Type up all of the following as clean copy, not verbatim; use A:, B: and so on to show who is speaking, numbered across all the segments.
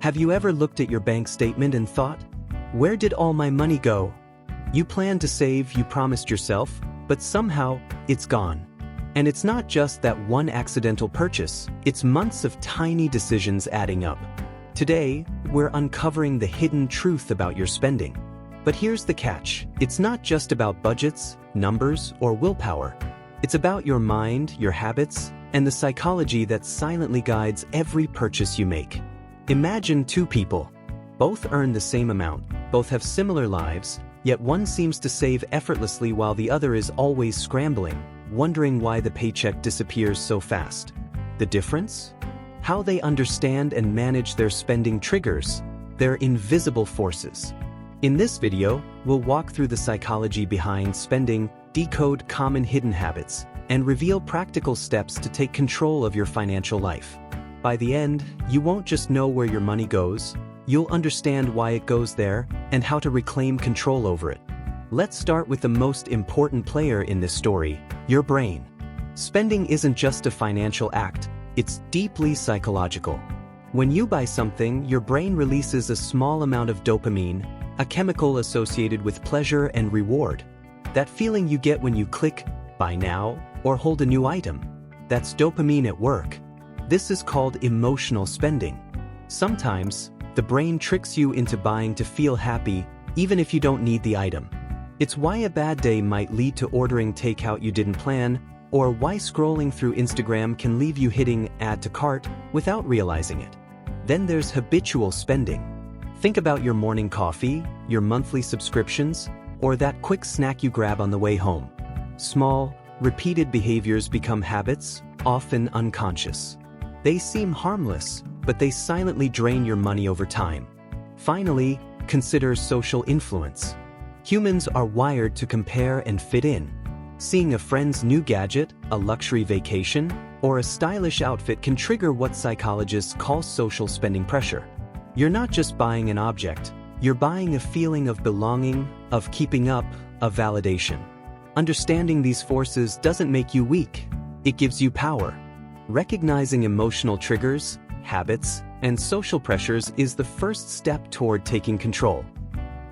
A: Have you ever looked at your bank statement and thought, where did all my money go? You planned to save, you promised yourself, but somehow, it's gone. And it's not just that one accidental purchase, it's months of tiny decisions adding up. Today, we're uncovering the hidden truth about your spending. But here's the catch, it's not just about budgets, numbers, or willpower. It's about your mind, your habits, and the psychology that silently guides every purchase you make. Imagine two people. Both earn the same amount, both have similar lives, yet one seems to save effortlessly while the other is always scrambling, wondering why the paycheck disappears so fast. The difference? How they understand and manage their spending triggers, their invisible forces. In this video, we'll walk through the psychology behind spending, decode common hidden habits, and reveal practical steps to take control of your financial life. By the end, you won't just know where your money goes, you'll understand why it goes there and how to reclaim control over it. Let's start with the most important player in this story, your brain. Spending isn't just a financial act, it's deeply psychological. When you buy something, your brain releases a small amount of dopamine, a chemical associated with pleasure and reward. That feeling you get when you click, buy now, or hold a new item. That's dopamine at work. This is called emotional spending. Sometimes, the brain tricks you into buying to feel happy, even if you don't need the item. It's why a bad day might lead to ordering takeout you didn't plan, or why scrolling through Instagram can leave you hitting add to cart without realizing it. Then there's habitual spending. Think about your morning coffee, your monthly subscriptions, or that quick snack you grab on the way home. Small, repeated behaviors become habits, often unconscious. They seem harmless, but they silently drain your money over time. Finally, consider social influence. Humans are wired to compare and fit in. Seeing a friend's new gadget, a luxury vacation, or a stylish outfit can trigger what psychologists call social spending pressure. You're not just buying an object, you're buying a feeling of belonging, of keeping up, of validation. Understanding these forces doesn't make you weak, it gives you power. Recognizing emotional triggers, habits, and social pressures is the first step toward taking control.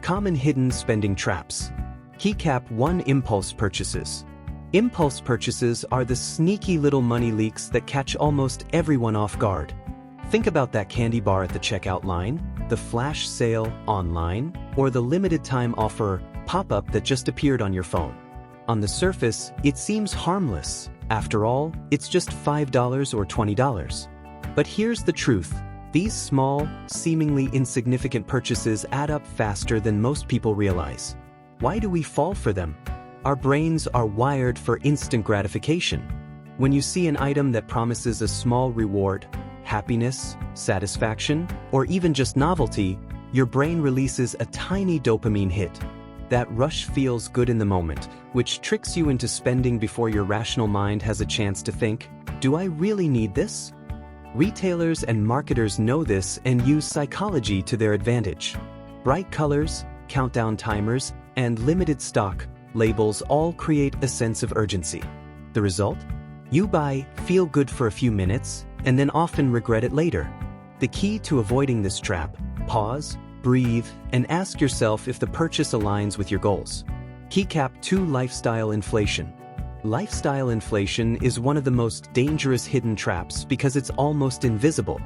A: Common hidden spending traps. Keycap 1. Impulse purchases. Impulse purchases are the sneaky little money leaks that catch almost everyone off guard. Think about that candy bar at the checkout line, the flash sale online, or the limited time offer pop-up that just appeared on your phone. On the surface, it seems harmless. After all, it's just $5 or $20. But here's the truth. These small, seemingly insignificant purchases add up faster than most people realize. Why do we fall for them? Our brains are wired for instant gratification. When you see an item that promises a small reward, happiness, satisfaction, or even just novelty, your brain releases a tiny dopamine hit. That rush feels good in the moment, which tricks you into spending before your rational mind has a chance to think, do I really need this? Retailers and marketers know this and use psychology to their advantage. Bright colors, countdown timers, and limited stock labels all create a sense of urgency. The result? You buy, feel good for a few minutes, and then often regret it later. The key to avoiding this trap: pause, breathe, and ask yourself if the purchase aligns with your goals. Keycap 2. Lifestyle inflation. Lifestyle inflation is one of the most dangerous hidden traps because it's almost invisible.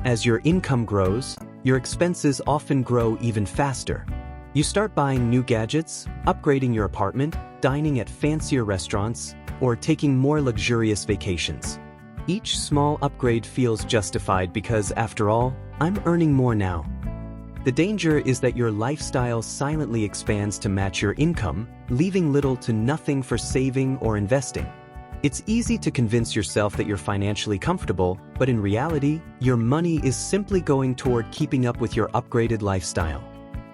A: As your income grows, your expenses often grow even faster. You start buying new gadgets, upgrading your apartment, dining at fancier restaurants, or taking more luxurious vacations. Each small upgrade feels justified because, after all, I'm earning more now. The danger is that your lifestyle silently expands to match your income, leaving little to nothing for saving or investing. It's easy to convince yourself that you're financially comfortable, but in reality, your money is simply going toward keeping up with your upgraded lifestyle.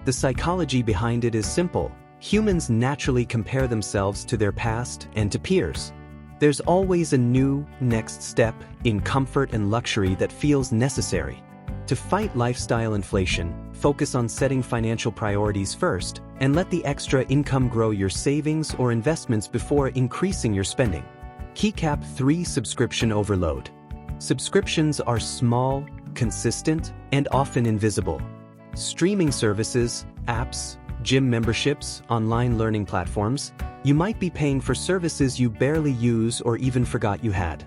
A: The psychology behind it is simple. Humans naturally compare themselves to their past and to peers. There's always a new, next step in comfort and luxury that feels necessary. To fight lifestyle inflation, focus on setting financial priorities first, and let the extra income grow your savings or investments before increasing your spending. Keycap 3. Subscription overload. Subscriptions are small, consistent, and often invisible. Streaming services, apps, gym memberships, online learning platforms, you might be paying for services you barely use or even forgot you had.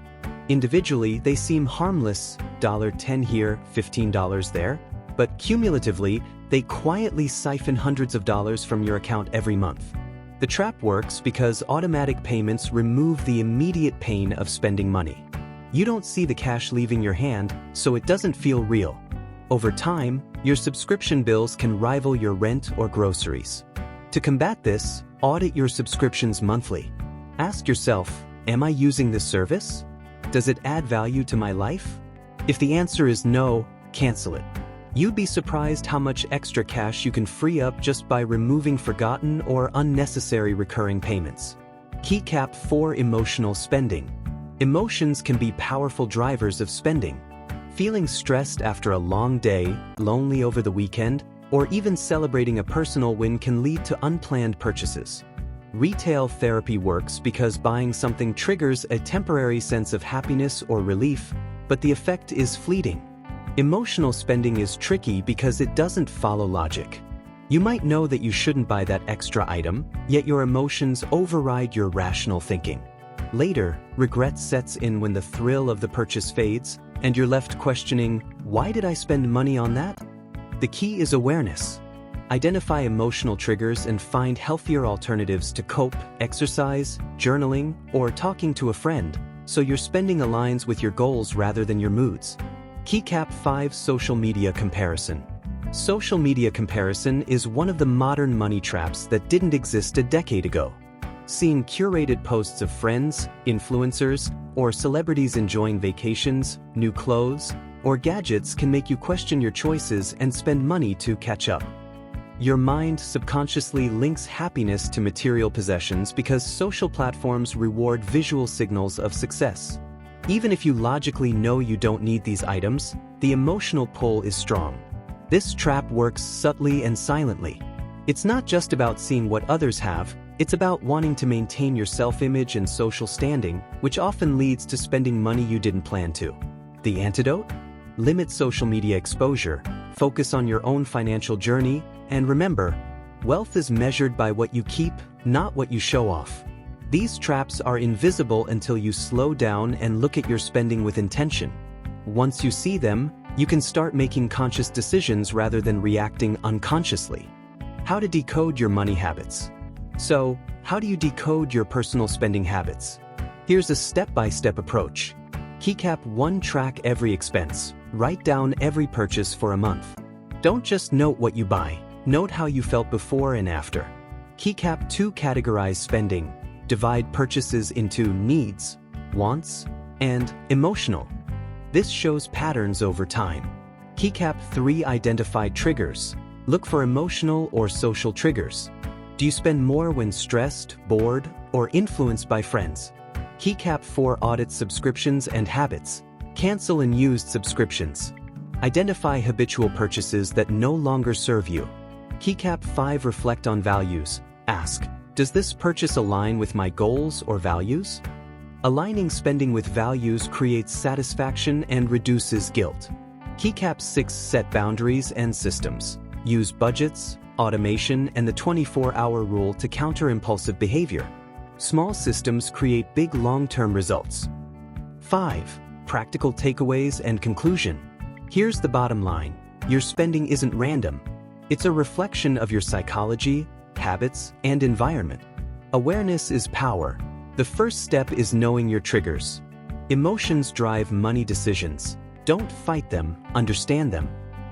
A: Individually, they seem harmless, $10 here, $15 there, but cumulatively, they quietly siphon hundreds of dollars from your account every month. The trap works because automatic payments remove the immediate pain of spending money. You don't see the cash leaving your hand, so it doesn't feel real. Over time, your subscription bills can rival your rent or groceries. To combat this, audit your subscriptions monthly. Ask yourself, am I using this service? Does it add value to my life? If the answer is no, cancel it. You'd be surprised how much extra cash you can free up just by removing forgotten or unnecessary recurring payments. Keycap 4. Emotional spending. Emotions can be powerful drivers of spending. Feeling stressed after a long day, lonely over the weekend, or even celebrating a personal win can lead to unplanned purchases. Retail therapy works because buying something triggers a temporary sense of happiness or relief, but the effect is fleeting. Emotional spending is tricky because it doesn't follow logic. You might know that you shouldn't buy that extra item, yet your emotions override your rational thinking. Later, regret sets in when the thrill of the purchase fades, and you're left questioning, why did I spend money on that? The key is awareness. Identify emotional triggers and find healthier alternatives to cope, exercise, journaling, or talking to a friend, so your spending aligns with your goals rather than your moods. Keycap 5. Social media comparison. Social media comparison is one of the modern money traps that didn't exist a decade ago. Seeing curated posts of friends, influencers, or celebrities enjoying vacations, new clothes, or gadgets can make you question your choices and spend money to catch up. Your mind subconsciously links happiness to material possessions because social platforms reward visual signals of success. Even if you logically know you don't need these items, the emotional pull is strong. This trap works subtly and silently. It's not just about seeing what others have, it's about wanting to maintain your self-image and social standing, which often leads to spending money you didn't plan to. The antidote? Limit social media exposure, focus on your own financial journey, and remember, wealth is measured by what you keep, not what you show off. These traps are invisible until you slow down and look at your spending with intention. Once you see them, you can start making conscious decisions rather than reacting unconsciously. How to decode your money habits. So, how do you decode your personal spending habits? Here's a step-by-step approach. Keycap 1. Track every expense. Write down every purchase for a month. Don't just note what you buy, note how you felt before and after. Keycap 2. Categorize spending. Divide purchases into needs, wants, and emotional. This shows patterns over time. Keycap 3. Identify triggers. Look for emotional or social triggers. Do you spend more when stressed, bored, or influenced by friends? Keycap 4. Audit subscriptions and habits. Cancel unused subscriptions. Identify habitual purchases that no longer serve you. Keycap 5. Reflect on values. Ask, does this purchase align with my goals or values? Aligning spending with values creates satisfaction and reduces guilt. Keycap 6. Set boundaries and systems. Use budgets, automation, and the 24-hour rule to counter impulsive behavior. Small systems create big long-term results. 5. Practical takeaways and conclusion. Here's the bottom line. Your spending isn't random. It's a reflection of your psychology, habits, and environment. Awareness is power. The first step is knowing your triggers. Emotions drive money decisions. Don't fight them, understand them.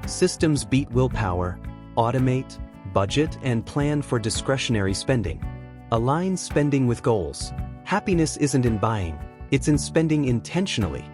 A: Systems beat willpower. Automate, budget, and plan for discretionary spending. Align spending with goals. Happiness isn't in buying, it's in spending intentionally.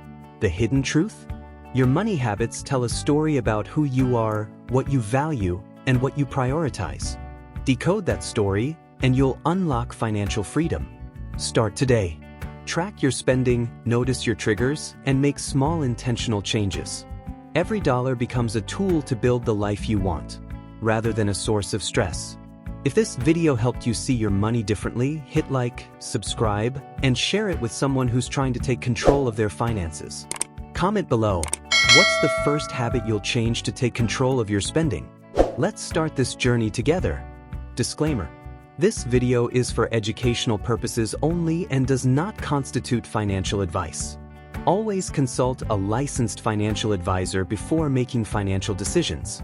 A: The hidden truth? Your money habits tell a story about who you are, what you value, and what you prioritize. Decode that story, and you'll unlock financial freedom. Start today. Track your spending, notice your triggers, and make small intentional changes. Every dollar becomes a tool to build the life you want, rather than a source of stress. If this video helped you see your money differently, hit like, subscribe, and share it with someone who's trying to take control of their finances. Comment below, What's the first habit you'll change to take control of your spending? Let's start this journey together. Disclaimer: this video is for educational purposes only and does not constitute financial advice. Always consult a licensed financial advisor before making financial decisions.